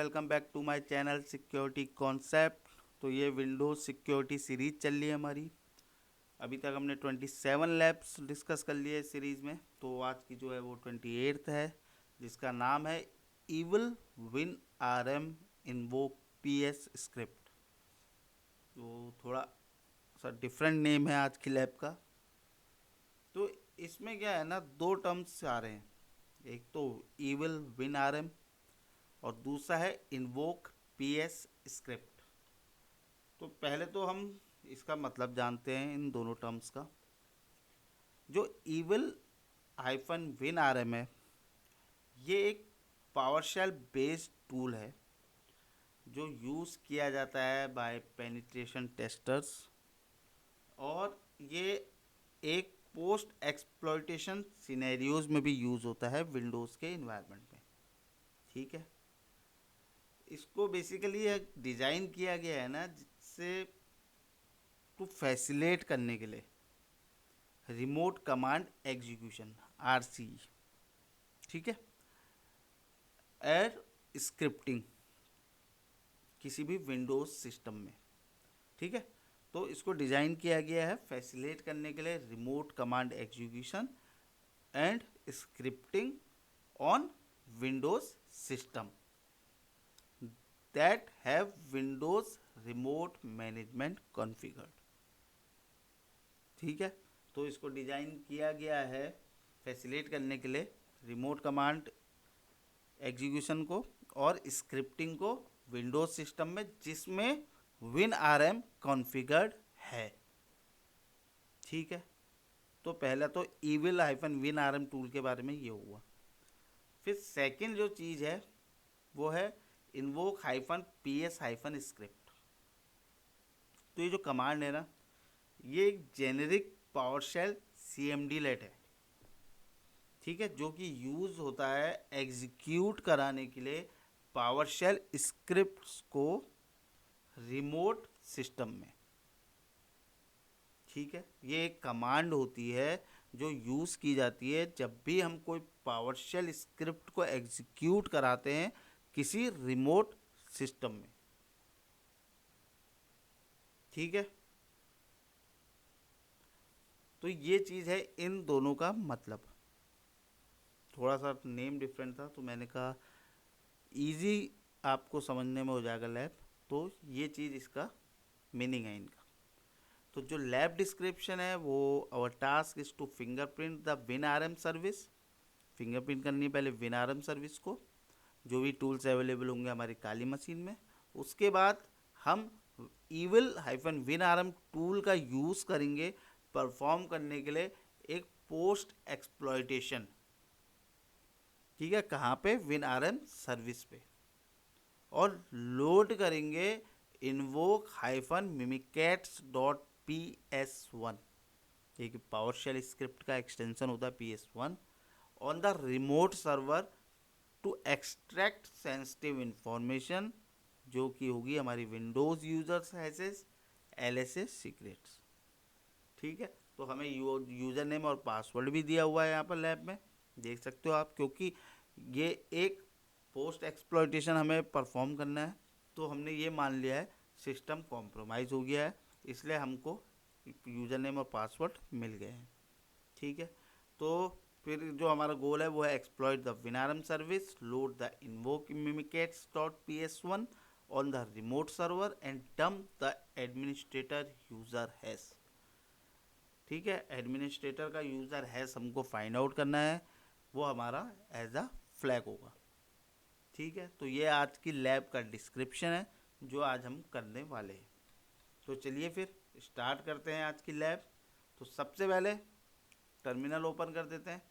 Welcome back to my channel security concept. तो ये Windows security series चल रही है हमारी। अभी तक हमने 27 लैब्स डिस्कस कर लिए इस सीरीज़ में। तो आज की जो है वो 28th है, जिसका नाम है evil win RM invoke PS script. तो थोड़ा सा डिफरेंट नेम है आज की लैब का। तो इसमें क्या है ना, दो टर्म्स आ रहे हैं। एक तो ईविल विन आरएम और दूसरा है इन्वोक पीएस स्क्रिप्ट। तो पहले तो हम इसका मतलब जानते हैं इन दोनों टर्म्स का। जो ईविल हाइफन विन आरएम है, ये एक पावरशेल बेस्ड टूल है जो यूज़ किया जाता है बाय पेनिट्रेशन टेस्टर्स, और ये एक पोस्ट एक्सप्लॉइटेशन सिनेरियोज में भी यूज़ होता है विंडोज़ के इन्वायरमेंट में। ठीक है, इसको बेसिकली डिज़ाइन किया गया है ना, जिससे टू फैसिलेट करने के लिए रिमोट कमांड एग्जीक्यूशन आरसीई, ठीक है, एयर स्क्रिप्टिंग किसी भी विंडोज सिस्टम में। ठीक है, तो इसको डिज़ाइन किया गया है फैसिलेट करने के लिए remote command execution and scripting on Windows system that have Windows remote management configured. ठीक है, तो इसको डिज़ाइन किया गया है फैसिलिटेट करने के लिए रिमोट कमांड एग्जीक्यूशन को और स्क्रिप्टिंग को विंडोज सिस्टम में जिसमें विन आरएम कॉन्फ़िगर्ड है। ठीक है, तो पहला तो evil hyphen win RM tool के बारे में ये हुआ। फिर सेकंड जो चीज़ है वो है invoke hyphen PS hyphen script. तो ये जो कमांड है ना, ये एक जेनेरिक पावरशेल सीएमडी लेट है। ठीक है, जो कि यूज़ होता है एग्जीक्यूट कराने के लिए पावरशेल स्क्रिप्ट्स को रिमोट सिस्टम में। ठीक है, ये एक कमांड होती है जो यूज़ की जाती है जब भी हम कोई पावरशेल स्क्रिप्ट को एग्जीक्यूट कराते हैं किसी रिमोट सिस्टम में। ठीक है, तो ये चीज़ है इन दोनों का मतलब। थोड़ा सा नेम डिफरेंट था तो मैंने कहा इजी आपको समझने में हो जाएगा लैब। तो ये चीज़ इसका मीनिंग है इनका। तो जो लैब डिस्क्रिप्शन है वो our task is to fingerprint the win RM service. Fingerprint करनी है पहले विन आरएम सर्विस को, जो भी टूल्स अवेलेबल होंगे हमारी काली मशीन में। उसके बाद हम evil hyphen win RM tool का यूज़ करेंगे परफॉर्म करने के लिए एक पोस्ट एक्सप्लॉइटेशन। ठीक है, कहाँ पे? विन आरएम सर्विस पे। और लोड करेंगे invoke hyphen mimikatz dot P S one, एक पावरशेल स्क्रिप्ट का एक्सटेंशन होता है PS1, on the remote server to extract sensitive information, जो कि होगी हमारी Windows users hashes LSA secrets. ठीक है, तो हमें यूज़र नेम और पासवर्ड भी दिया हुआ है यहाँ पर लैब में, देख सकते हो आप। क्योंकि ये एक पोस्ट एक्सप्लॉइटेशन हमें परफॉर्म करना है, तो हमने ये मान लिया है सिस्टम कॉम्प्रोमाइज़ हो गया है, इसलिए हमको यूज़र नेम और पासवर्ड मिल गए हैं। ठीक है, तो फिर जो हमारा गोल है वो है exploit the WinRM service, load the invoke mimikatz dot PS1 on the remote server and dump the administrator user hash. ठीक है, एडमिनिस्ट्रेटर का यूज़र हैश हमको फाइंड आउट करना है, वो हमारा एज अ फ्लैग होगा। ठीक है, तो ये आज की लैब का डिस्क्रिप्शन है जो आज हम करने वाले हैं। तो चलिए फिर स्टार्ट करते हैं आज की लैब। तो सबसे पहले टर्मिनल ओपन कर देते हैं।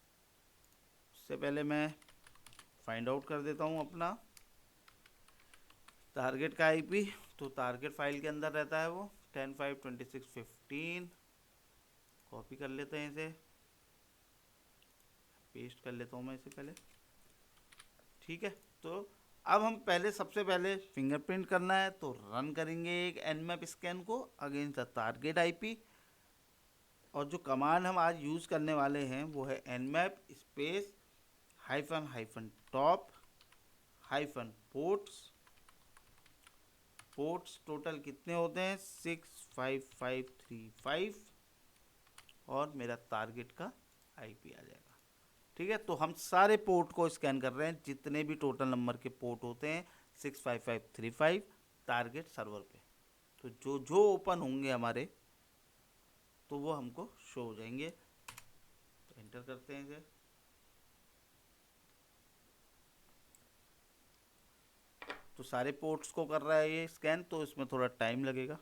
उससे पहले मैं फाइंड आउट कर देता हूँ अपना टारगेट का IP। तो टारगेट फाइल के अंदर रहता है वो 10.5.26.15। कॉपी कर लेते हैं इसे, पेस्ट कर लेता हूँ मैं इसे पहले। ठीक है, तो अब हम पहले सबसे पहले फिंगरप्रिंट करना है, तो रन करेंगे एक nmap स्कैन को अगेंस्ट द टारगेट IP। और जो कमांड हम आज यूज़ करने वाले हैं वो है nmap space hyphen hyphen top hyphen ports ports total कितने होते हैं? 65535 और मेरा टारगेट का आईपी आ जाएगा। ठीक है, तो हम सारे पोर्ट को स्कैन कर रहे हैं, जितने भी टोटल नंबर के पोर्ट होते हैं 65535 टारगेट सर्वर पे। तो जो जो ओपन होंगे हमारे, तो वो हमको शो हो जाएंगे। तो एंटर करते हैं इसे। तो सारे पोर्ट्स को कर रहा है ये स्कैन, तो इसमें थोड़ा टाइम लगेगा।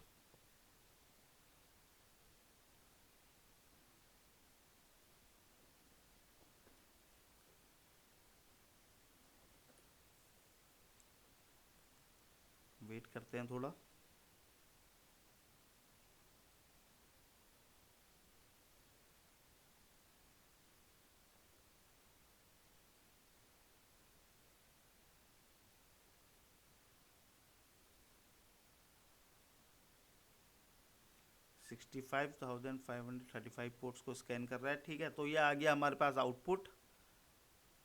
वेट करते हैं थोड़ा। सिक्सटी 65,535 पोर्ट्स को स्कैन कर रहा है। ठीक है, तो ये आ गया हमारे पास आउटपुट।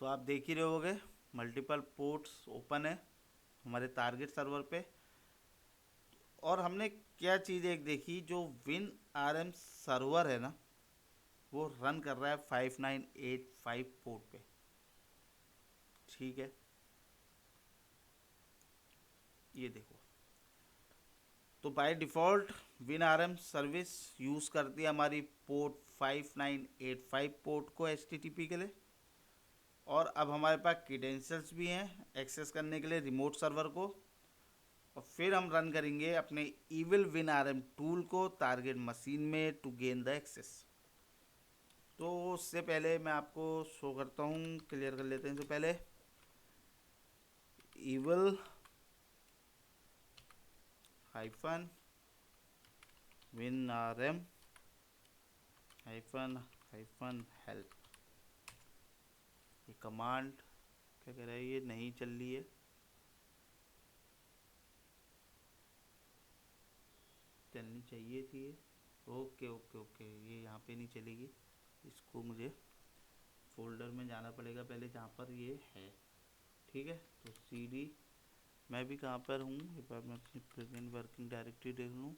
तो आप देख ही रहे होगे मल्टीपल पोर्ट्स ओपन है हमारे टारगेट सर्वर पे। और हमने क्या चीज़ एक देखी, जो विन आरएम सर्वर है ना, वो रन कर रहा है 5985 पोर्ट पे। ठीक है, ये देखो। तो by default win RM service use करती है हमारी पोर्ट 5985 पोर्ट को एचटीटीपी के लिए। और अब हमारे पास क्रीडेंशियल्स भी हैं एक्सेस करने के लिए रिमोट सर्वर को। और फिर हम रन करेंगे अपने इविल विन आरएम टूल को टारगेट मशीन में टू गेन द एक्सेस। तो उससे पहले मैं आपको शो करता हूँ, क्लियर कर लेते हैं। तो पहले evil hyphen win RM hyphen hyphen help, ये कमांड क्या कह रहा है, ये नहीं चल रही है। चलनी चाहिए थी ये। ओके ओके ओके, ये यहाँ पे नहीं चलेगी। इसको मुझे फोल्डर में जाना पड़ेगा पहले जहाँ पर ये है। ठीक है, तो CD, मैं भी कहाँ पर हूँ, एक बार मैं अपनी प्रेजेंट वर्किंग डायरेक्टरी देख लूँ।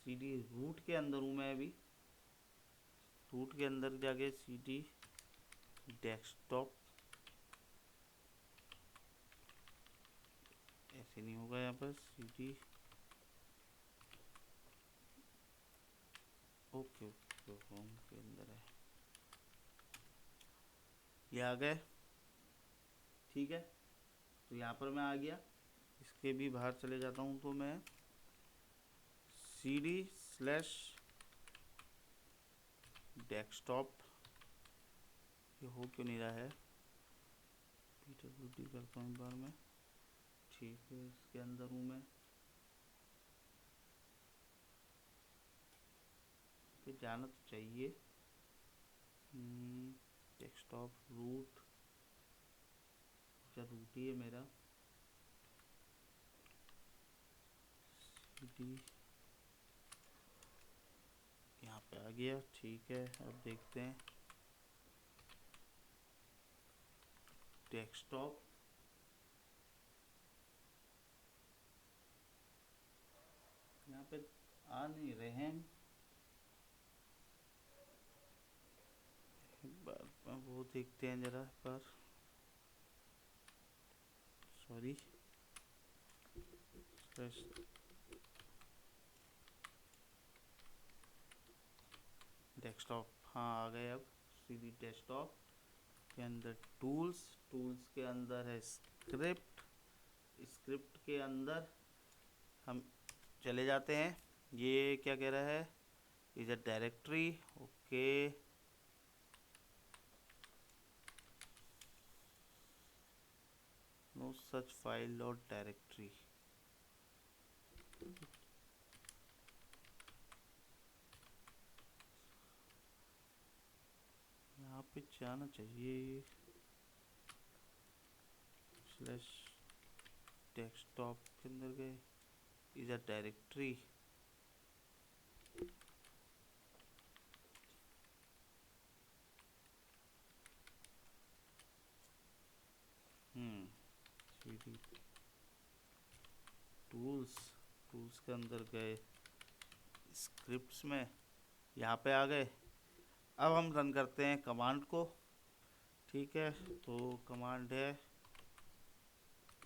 CD रूट के अंदर हूँ मैं अभी। रूट के अंदर जाके CD डेस्कटॉप, ऐसे नहीं होगा यहाँ पर। CD ओके ओके, होम के अंदर है, ये आ गए। ठीक है, तो यहाँ पर मैं आ गया। इसके भी बाहर चले जाता हूँ, तो मैं CD स्लैश डेस्कटॉप, ये हो क्यों नहीं रहा है, PWD करता हूँ एक बार मैं। ठीक है, इसके अंदर हूँ मैं, पे जाना तो चाहिए। डेस्कटॉप रूट, अच्छा रूट ही है मेरा। CD यहाँ पे आ गया। ठीक है, अब देखते हैं डेस्कटॉप। यहाँ पे आ नहीं रहे हैं। एक बार वो देखते हैं जरा पर, सॉरी, डेस्कटॉप, हाँ आ गए। अब CD डेस्कटॉप के अंदर टूल्स, टूल्स के अंदर है स्क्रिप्ट, स्क्रिप्ट के अंदर हम चले जाते हैं। ये क्या कह रहा है, is a directory. Okay, no such file और डायरेक्टरी। यहाँ पे जाना चाहिए स्लैश डेस्कटॉप के अंदर गए, is a directory. CD tools, tools के अंदर गए, स्क्रिप्ट्स में यहाँ पे आ गए। अब हम रन करते हैं कमांड को, ठीक है। तो कमांड है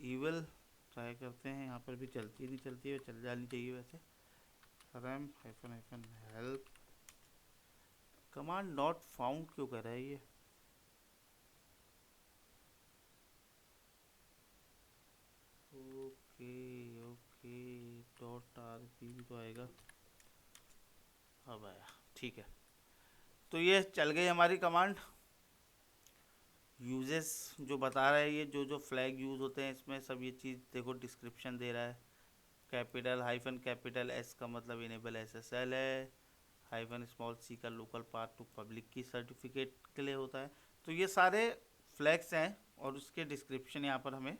ईविल, ट्राई करते हैं, यहाँ पर भी चलती नहीं चलती है, चल जानी चाहिए वैसे। rm -, help, command not found क्यों कर रहा है ये? ओके ओके, .rb भी तो आएगा, अब आया, ठीक है। तो ये चल गई हमारी कमांड। यूजेस जो बता रहा है, ये जो जो फ्लैग यूज़ होते हैं इसमें सब ये चीज़ देखो, डिस्क्रिप्शन दे रहा है। कैपिटल हाइफन कैपिटल एस का मतलब इनेबल SSL है, हाइफन स्मॉल सी का लोकल पाथ टू पब्लिक की सर्टिफिकेट के लिए होता है। तो ये सारे फ्लैग्स हैं और उसके डिस्क्रिप्शन यहाँ पर हमें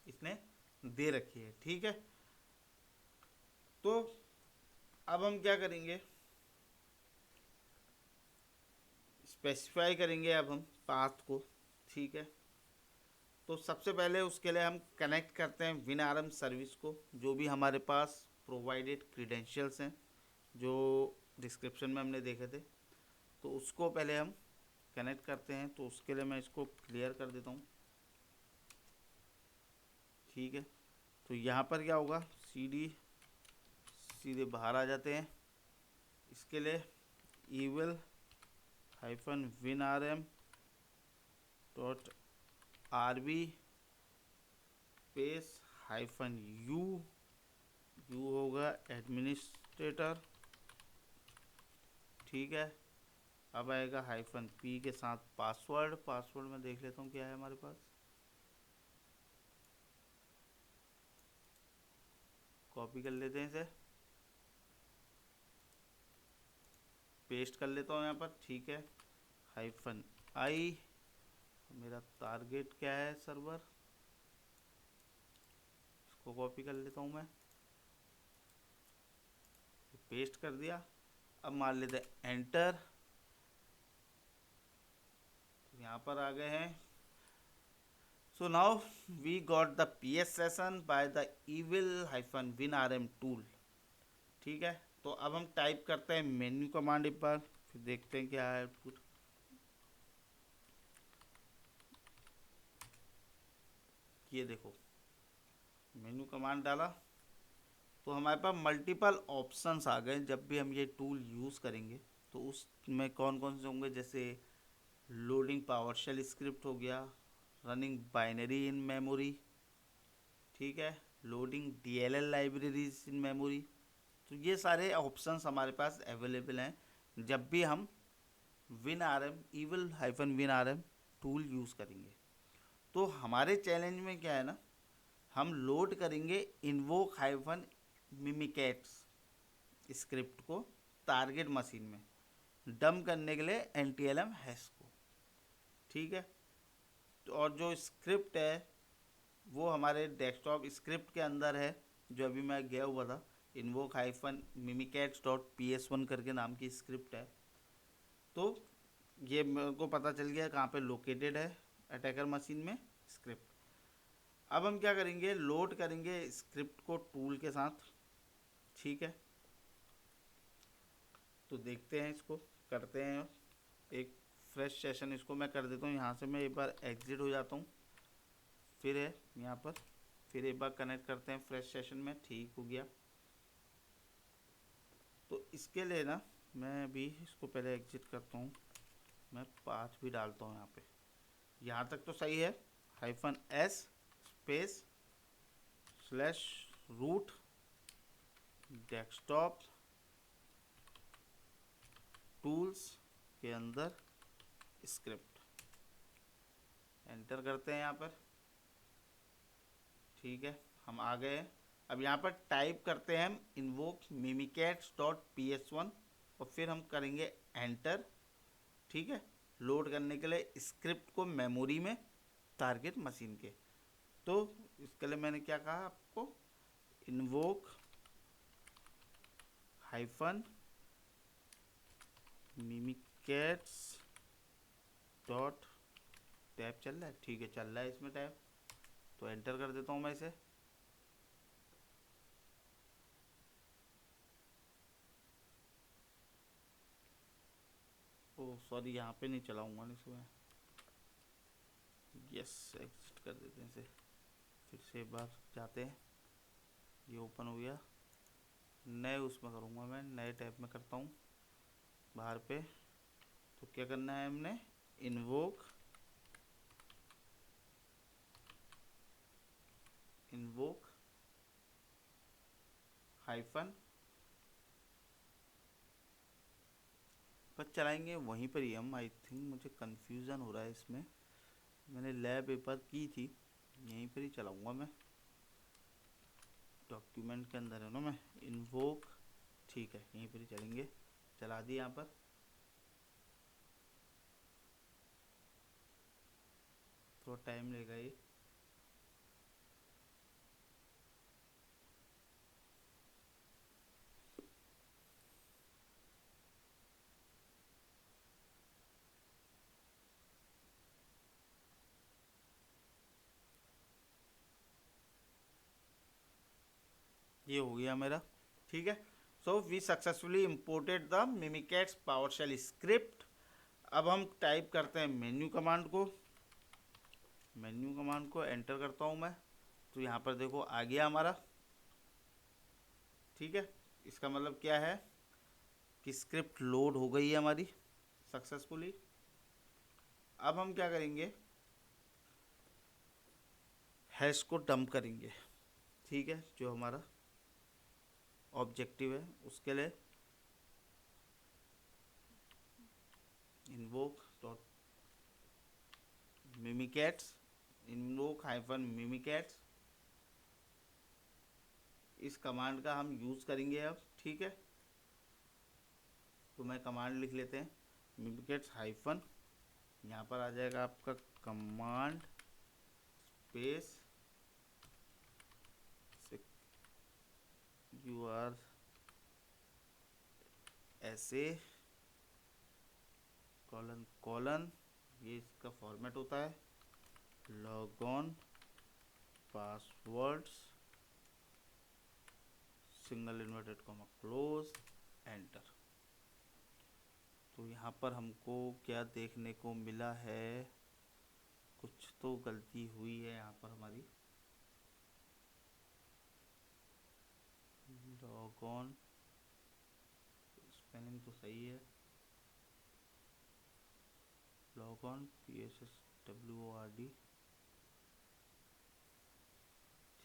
इसने दे रखी है, ठीक है। तो अब हम क्या करेंगे, स्पेसिफाई करेंगे अब हम पाथ को, ठीक है। तो सबसे पहले उसके लिए हम कनेक्ट करते हैं WinRM सर्विस को, जो भी हमारे पास प्रोवाइडेड क्रीडेंशियल्स हैं जो डिस्क्रिप्शन में हमने देखे थे, तो उसको पहले हम कनेक्ट करते हैं। तो उसके लिए मैं इसको क्लियर कर देता हूँ, ठीक है। तो यहाँ पर क्या होगा, CD सीधे बाहर आ जाते हैं। इसके लिए evil -winrm .rb space -u, you होगा एडमिनिस्ट्रेटर, ठीक है। अब आएगा -p के साथ पासवर्ड, पासवर्ड में देख लेता हूँ क्या है हमारे पास, कॉपी कर लेते हैं इसे, पेस्ट कर लेता हूँ यहाँ पर, ठीक है। -i, मेरा टारगेट क्या है सर्वर, इसको कॉपी कर लेता हूँ मैं, पेस्ट कर दिया। अब मान लेते हैं एंटर, तो यहाँ पर आ गए हैं। So now we got the PS session by the evil -winrm tool, ठीक है। तो अब हम टाइप करते हैं मेन्यू कमांड एक बार, फिर देखते हैं क्या है आउटपुट। ये देखो मेन्यू कमांड डाला तो हमारे पास मल्टीपल ऑप्शंस आ गए। जब भी हम ये टूल यूज़ करेंगे तो उसमें कौन कौन से होंगे, जैसे लोडिंग पावरशेल स्क्रिप्ट हो गया, रनिंग बाइनरी इन मेमोरी, ठीक है, loading DLL libraries in memory. तो ये सारे ऑप्शंस हमारे पास अवेलेबल हैं जब भी हम WinRM evil -winrm tool use करेंगे। तो हमारे चैलेंज में क्या है ना, हम लोड करेंगे इन्वोक -mimikatz स्क्रिप्ट को टारगेट मशीन में डम करने के लिए NTLM हैश को, ठीक है। तो और जो स्क्रिप्ट है वो हमारे डेस्कटॉप स्क्रिप्ट के अंदर है, जो अभी मैं गया हुआ था, इन्वोक -mimikatz.ps1 करके नाम की स्क्रिप्ट है। तो ये मेरे को पता चल गया कहाँ पे लोकेटेड है अटैकर मशीन में स्क्रिप्ट। अब हम क्या करेंगे, लोड करेंगे स्क्रिप्ट को टूल के साथ, ठीक है। तो देखते हैं, इसको करते हैं एक फ्रेश सेशन, इसको मैं कर देता हूँ। यहाँ से मैं एक बार एग्जिट हो जाता हूँ, फिर है यहाँ पर, फिर एक बार कनेक्ट करते हैं फ्रेश सेशन में, ठीक हो गया। तो इसके लिए ना मैं भी इसको पहले एग्जिट करता हूँ, मैं पाथ भी डालता हूँ यहाँ पे। यहाँ तक तो सही है, -s space /root desktop tools के अंदर स्क्रिप्ट, एंटर करते हैं यहाँ पर, ठीक है। हम आ गए। अब यहाँ पर टाइप करते हैं हम इन्वोक mimikatz.ps1 और फिर हम करेंगे एंटर, ठीक है, लोड करने के लिए स्क्रिप्ट को मेमोरी में टारगेट मशीन के। तो इसके लिए मैंने क्या कहा आपको, इन्वोक -mimikatz डॉट टैब चल रहा है, ठीक है, चल रहा है इसमें टैब। तो एंटर कर देता हूँ मैं इसे, ओ सॉरी, यहाँ पे नहीं चलाऊंगा ना इसमें। यस, एग्जिट कर देते हैं इसे, फिर से एक बार जाते हैं। ये ओपन हो गया, नए उसमें करूँगा मैं, नए टैब में करता हूँ बाहर पे। तो क्या करना है हमने, इन्वोक हाइफन, पर चलाएंगे वहीं पर ही हम। आई थिंक मुझे कंफ्यूजन हो रहा है इसमें, मैंने लैब पेपर की थी, यहीं पर ही चलाऊंगा मैं। डॉक्यूमेंट के अंदर है ना मैं, इन्वोक, ठीक है यहीं पर ही चलेंगे। चला दी यहाँ पर। थोड़ा टाइम लेगा ये। ये हो गया मेरा, ठीक है। So we successfully imported the mimikatz PowerShell script. अब हम टाइप करते हैं मेन्यू कमांड को एंटर करता हूँ मैं। तो यहाँ पर देखो आ गया हमारा, ठीक है। इसका मतलब क्या है कि स्क्रिप्ट लोड हो गई है हमारी सक्सेसफुली। अब हम क्या करेंगे, हैश को डंप करेंगे, ठीक है। जो हमारा ऑब्जेक्टिव है उसके लिए इन्वोक डॉट मिमिकैट्स, इन्वोक हाइफन मिमिकैट्स, इस कमांड का हम यूज़ करेंगे अब, ठीक है। तो मैं कमांड लिख लेते हैं, मिमिकैट्स हाइफन, यहाँ पर आ जाएगा आपका कमांड स्पेस यू आर ऐसे कॉलन कॉलन, ये इसका फॉर्मेट होता है, log on passwords single inverted comma close, enter. तो यहाँ पर हमको क्या देखने को मिला है, कुछ तो गलती हुई है यहाँ पर हमारी। लॉगऑन स्पेलिंग तो सही है, लॉगऑन PSSWORD,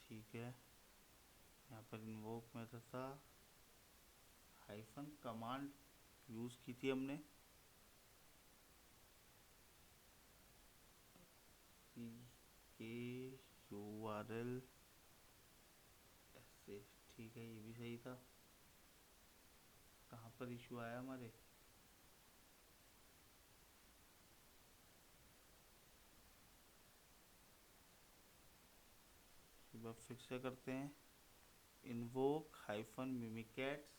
ठीक है। यहाँ पर इन्वोक में था हाइफन, कमांड यूज़ की थी हमने KURL ऐसे, ठीक है ये भी सही था। कहाँ पर इशू आया हमारे, एक बार फिर से करते हैं, इन्वोक हाइफन मिमिकैट्स,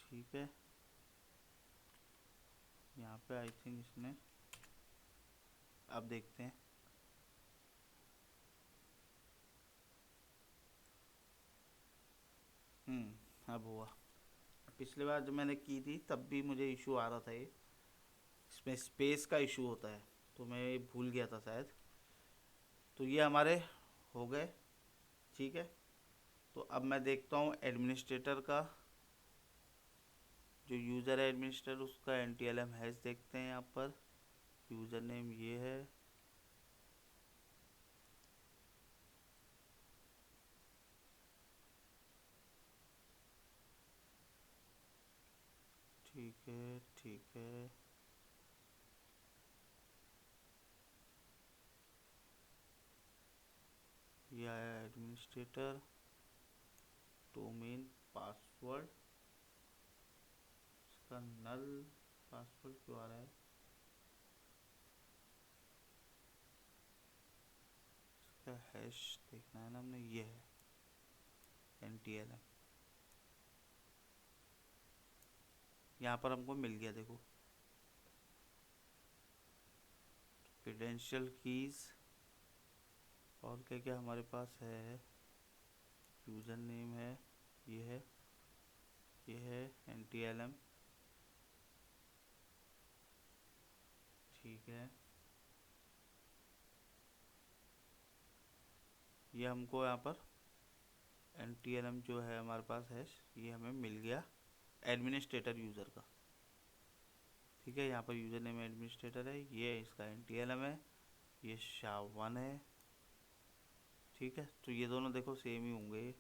ठीक है। यहाँ पे आई थिंक इसने, अब देखते हैं, अब हुआ। पिछली बार जब मैंने की थी तब भी मुझे इशू आ रहा था, ये इसमें स्पेस का इशू होता है, तो मैं ये भूल गया था शायद। तो ये हमारे हो गए, ठीक है। तो अब मैं देखता हूँ एडमिनिस्ट्रेटर का, जो यूज़र है एडमिनिस्ट्रेटर, उसका NTLM हैश देखते हैं। यहाँ पर यूज़र नेम ये है, ठीक है ठीक है। ये आया एडमिनिस्ट्रेटर, डोमेन पासवर्ड, इसका नल पासवर्ड क्यों आ रहा है, इसका हैश देखना है ना हमने, ये है NTLM, यहाँ पर हमको मिल गया देखो। क्रेडेंशियल कीज़ और क्या क्या हमारे पास है, यूज़र नेम है, ये है, ये है NTLM, ठीक है, ये हमको यहाँ पर NTLM जो है हमारे पास है, ये हमें मिल गया एडमिनिस्ट्रेटर यूज़र का। ठीक है, यहाँ पर यूज़र नेम एडमिनिस्ट्रेटर है, ये इसका NTLM है, ये SHA-1 है। ठीक है, तो ये दोनों देखो सेम ही होंगे।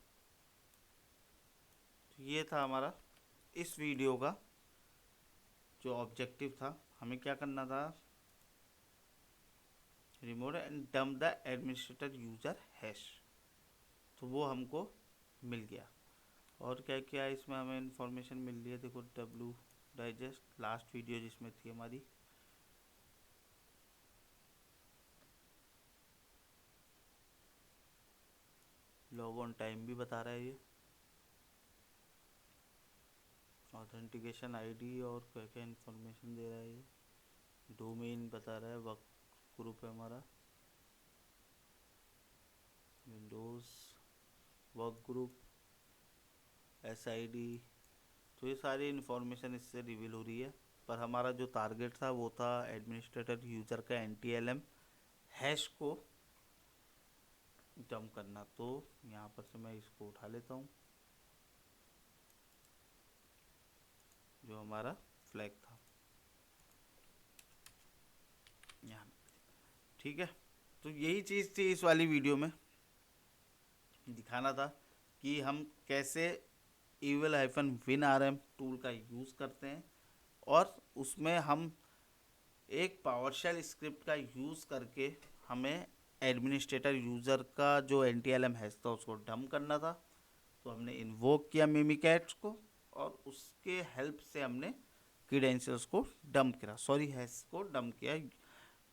तो ये था हमारा इस वीडियो का जो ऑब्जेक्टिव था। हमें क्या करना था, remove and dump the administrator user hash, तो वो हमको मिल गया। और क्या क्या इसमें हमें इंफॉर्मेशन मिल रही है, देखो W डाइजेस्ट लास्ट वीडियो जिसमें थी हमारी, लॉग ऑन टाइम भी बता रहा है ये, ऑथेंटिकेशन आईडी और क्या क्या इन्फॉर्मेशन दे रहा है ये, डोमेन बता रहा है, वर्क ग्रुप है हमारा विंडोज़ वर्क ग्रुप, SID। तो ये सारी इन्फॉर्मेशन इससे रिवील हो रही है। पर हमारा जो टारगेट था वो था एडमिनिस्ट्रेटर यूज़र का NTLM हैश को डंप करना। तो यहाँ पर से मैं इसको उठा लेता हूँ, जो हमारा फ्लैग था यहाँ। ठीक है, तो यही चीज़ थी इस वाली वीडियो में, दिखाना था कि हम कैसे evil-win-rm टूल का यूज़ करते हैं, और उसमें हम एक पावरशेल स्क्रिप्ट का यूज़ करके हमें एडमिनिस्ट्रेटर यूज़र का जो NTLM हैश था उसको डंप करना था। तो हमने इन्वोक किया मिमिकैट्स को, और उसके हेल्प से हमने क्रीडेंशियल्स को डंप करा, सॉरी हैश को डंप किया,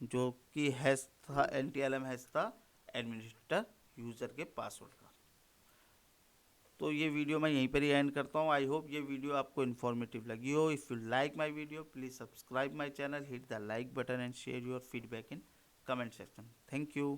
जो कि हैश था NTLM हैश था एडमिनिस्ट्रेटर यूज़र के पासवर्ड का। तो ये वीडियो मैं यहीं पर ही एंड करता हूँ। आई होप ये वीडियो आपको इन्फॉर्मेटिव लगी हो। If you like my video please subscribe my channel, hit the like button and share your feedback in comment section. Thank you.